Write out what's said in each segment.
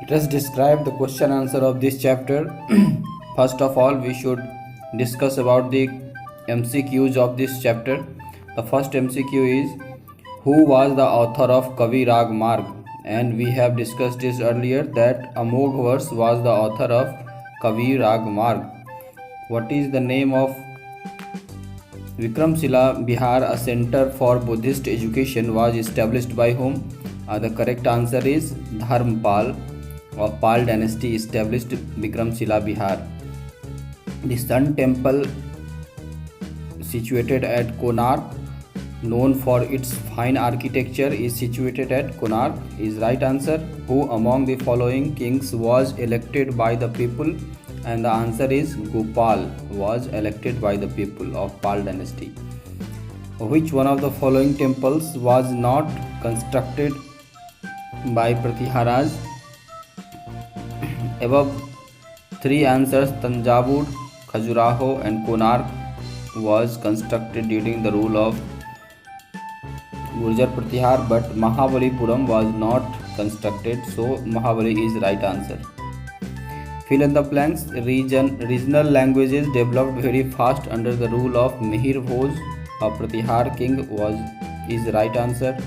Let us describe the question answer of this chapter. First of all, we should discuss about the MCQs of this chapter. The first MCQ is, who was the author of Kavi Rag Marg? And we have discussed this earlier that Amogh Verse was the author of Kavi Rag Marg. What is the name of Vikramshila Bihar, a center for Buddhist education, was established by whom? The correct answer is Dharmpal of Pal dynasty established Vikramshila Bihar. The Sun Temple, situated at Konark, known for its fine architecture, is situated at Konark, is right answer. Who among the following kings was elected by the people? And the answer is Gopal was elected by the people of Pal dynasty. Which one of the following temples was not constructed by Prithviraj? Above three answers, Tanjavur, Khajuraho and Konark was constructed during the rule of Gurjar Pratihar, but Mahabalipuram was not constructed, so Mahabali is right answer. Fill in the blanks. Regional languages developed very fast under the rule of Mihir Bhoj, a Pratihar king, is right answer.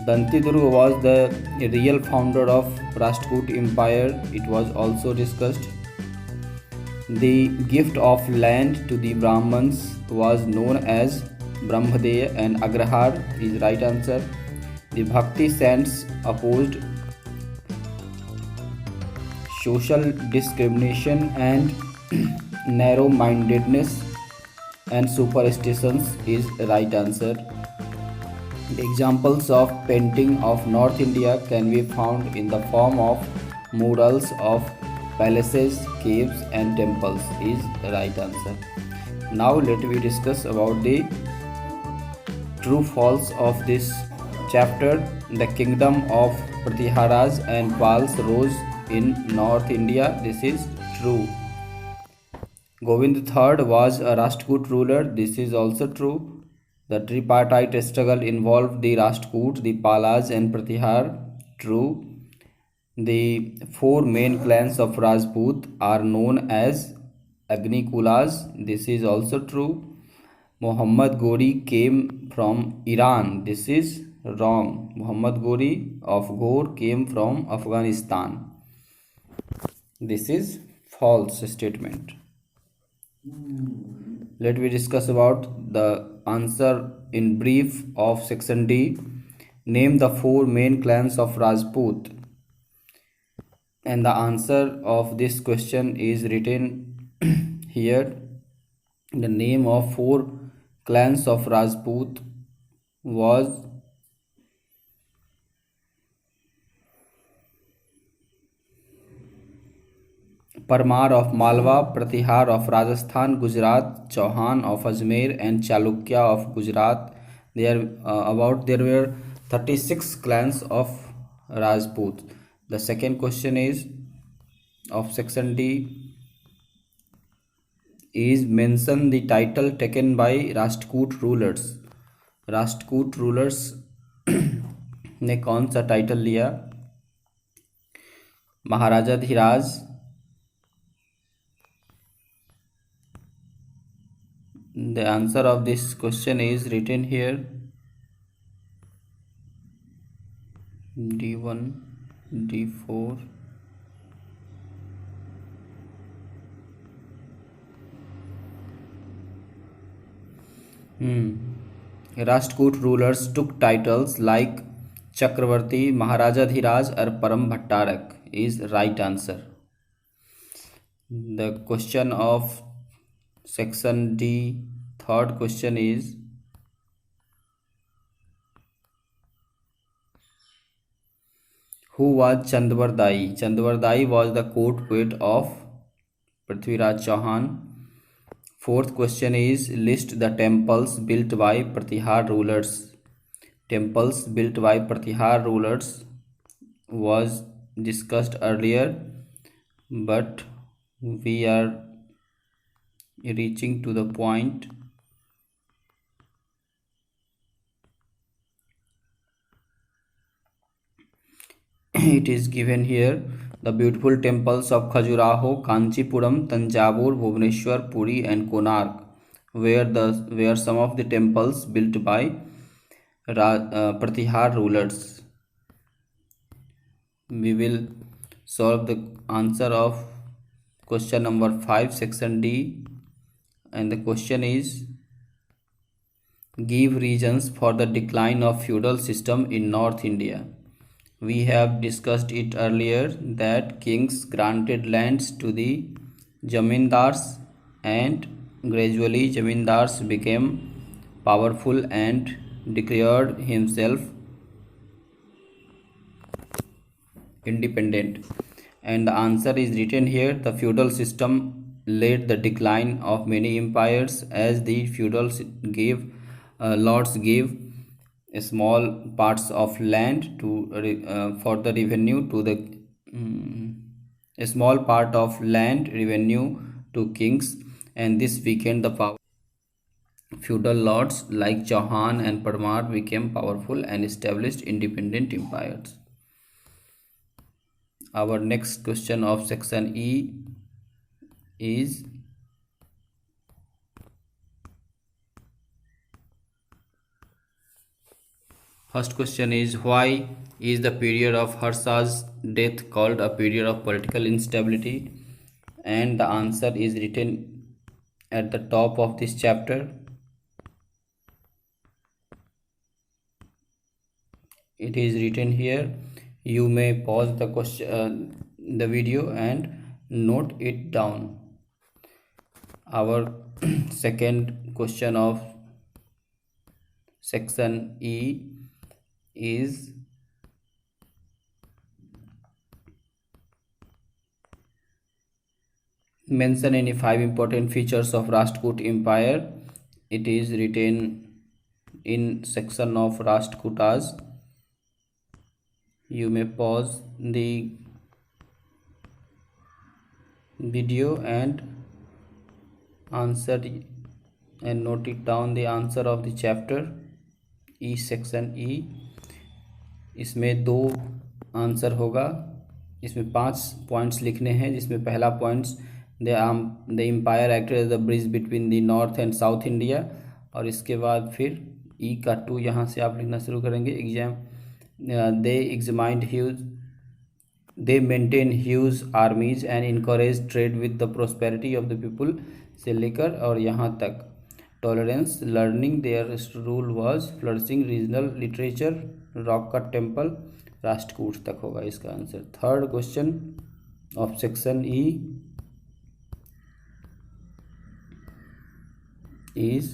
Dantidurga was the real founder of Rashtrakoot Empire. It was also discussed. The gift of land to the Brahmins was known as Brahmadeya, and Agrahar is right answer. The Bhakti saints opposed social discrimination and narrow-mindedness and superstitions is right answer. The examples of painting of North India can be found in the form of murals of palaces, caves and temples is right answer. Now let me discuss about the true false of this chapter. The kingdom of Prithiviraj and Pals rose in North India. This is true. Govind III was a Rashtrakoot ruler. This is also true. The tripartite struggle involved the Rashtrakoot, the Palas and Pratihar. True. The four main clans of Rajput are known as Agnikulas. This is also true. Muhammad Ghori came from Iran. This is wrong. Muhammad Ghori of Ghor came from Afghanistan. This is false statement. Let me discuss about the answer in brief of section D. Name the four main clans of Rajput. And the answer of this question is written here. The name of four clans of Rajput was Parmar of Malwa, Pratihar of Rajasthan, Gujarat, Chauhan of Ajmer and Chalukya of Gujarat. There were 36 clans of Rajput. The second question is of section D is mention the title taken by Rashtrakoot rulers. Rashtrakoot rulers ने कौन सा title लिया? महाराजा Dhiraj, the answer of this question is written here. D1, D4. Rashtrakoot rulers took titles like Chakravarti, Maharaja Dhiraj or Param Bhattarak is right answer. The question of section D, third question is who was Chandwardai? Chandwardai was the court poet of Prithviraj Chauhan. Fourth question is list the temples built by Pratihar rulers. Temples built by Pratihar rulers was discussed earlier, but we are reaching to the point. it is given here the beautiful temples of Khajuraho, Kanchipuram, Tanjavur, Bhubaneswar, Puri and Konark were some of the temples built by Pratihar rulers. We will solve the answer of question number 5 section D, and the question is give reasons for the decline of feudal system in North India. We have discussed it earlier that kings granted lands to the zamindars, and gradually zamindars became powerful and declared himself independent. And the answer is written here. The feudal system led the decline of many empires, as the feudals lords gave small parts of land to for the revenue to the a small part of land revenue to kings, and this weakened the power. Feudal lords like Chauhan and Parmar became powerful and established independent empires. Our next question of section E is first question is why is the period of Harsha's death called a period of political instability? And the answer is written at the top of this chapter. It is written here. You may pause the question, the video, and note it down. Our second question of section E is mention any 5 important features of Rashtrakoot Empire. It is written in section of Rashtrakutas. You may pause the video and answer and note it down the answer of the chapter E section E. इसमें 2 answer होगा. इसमें 5 points लिखने हैं, जिसमें पहला points the empire acted as the bridge between the north and south India, और इसके बाद फिर ई का 2 यहाँ से आप लिखना शुरू करेंगे. they maintain huge armies and encourage trade with the prosperity of the people से लेकर और यहाँ तक tolerance learning their rule was flourishing regional literature rock cut temple Rashtrakuta तक होगा इसका answer. Third question of section E is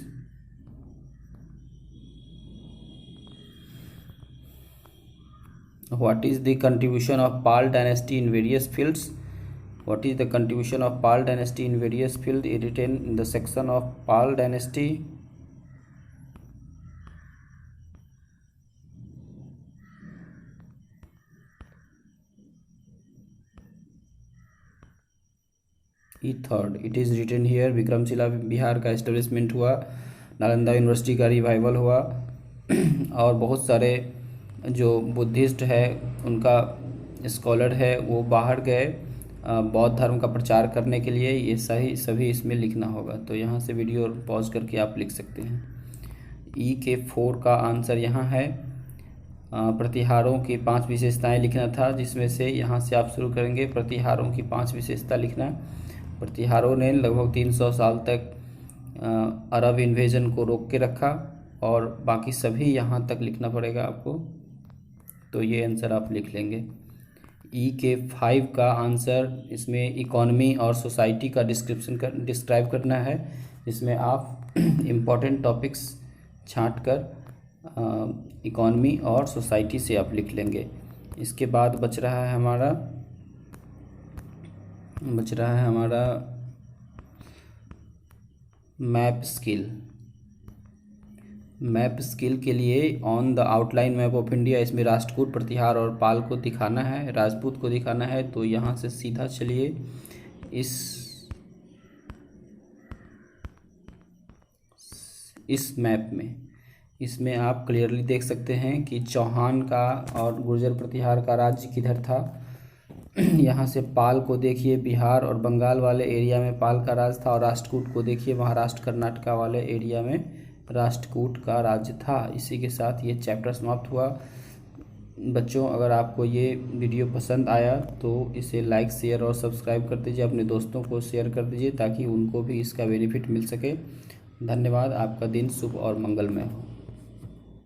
what is the contribution of Pal dynasty in various fields? What is the contribution of Pal dynasty in various fields? Written in the section of Pal dynasty. Third it is written here. Vikramshila Bihar का establishment हुआ, Nalanda university का revival हुआ, और बहुत सारे जो Buddhist है उनका स्कॉलर है वो बाहर गए बौद्ध धर्म का प्रचार करने के लिए. ये सभी इसमें लिखना होगा, तो यहाँ से वीडियो पॉज करके आप लिख सकते हैं. ई के 4 का आंसर यहाँ है. प्रतिहारों की 5 विशेषताएं लिखना था, जिसमें से यहाँ से आप शुरू करेंगे. प्रतिहारों की 5 विशेषता लिखना. प्रतिहारों ने लगभग 300 साल तक अरब इन्वेजन को रोक के रखा, और बाकी सभी यहाँ तक लिखना पड़ेगा आपको, तो ये आंसर आप लिख लेंगे. ई के 5 का आंसर इसमें इकोनॉमी और सोसाइटी का डिस्क्राइब करना है, जिसमें आप इम्पोर्टेंट टॉपिक्स छांट कर इकोनॉमी और सोसाइटी से आप लिख लेंगे. इसके बाद बच रहा है हमारा मैप स्किल के लिए on the outline map of India. इसमें राष्ट्रकूट, प्रतिहार और पाल को दिखाना है, राजपूत को दिखाना है. तो यहाँ से सीधा चलिए इस मैप में. इसमें आप क्लियरली देख सकते हैं कि चौहान का और गुर्जर प्रतिहार का राज्य किधर था। यहाँ से पाल को देखिए, बिहार और बंगाल वाले एरिया में पाल का राज था, और राष्ट्रकूट को देखिए, महाराष्ट्र कर्नाटका वाले एरिया में राष्ट्रकूट का राज्य था। इसी के साथ ये चैप्टर समाप्त हुआ। बच्चों, अगर आपको ये वीडियो पसंद आया तो इसे लाइक, शेयर और सब्सक्राइब कर दीजिए, अपने दोस्तों को शेयर कर दीजिए ताकि उनको भी इसका बेनिफिट मिल सके। धन्यवाद। आपका दिन शुभ और मंगलमय हो।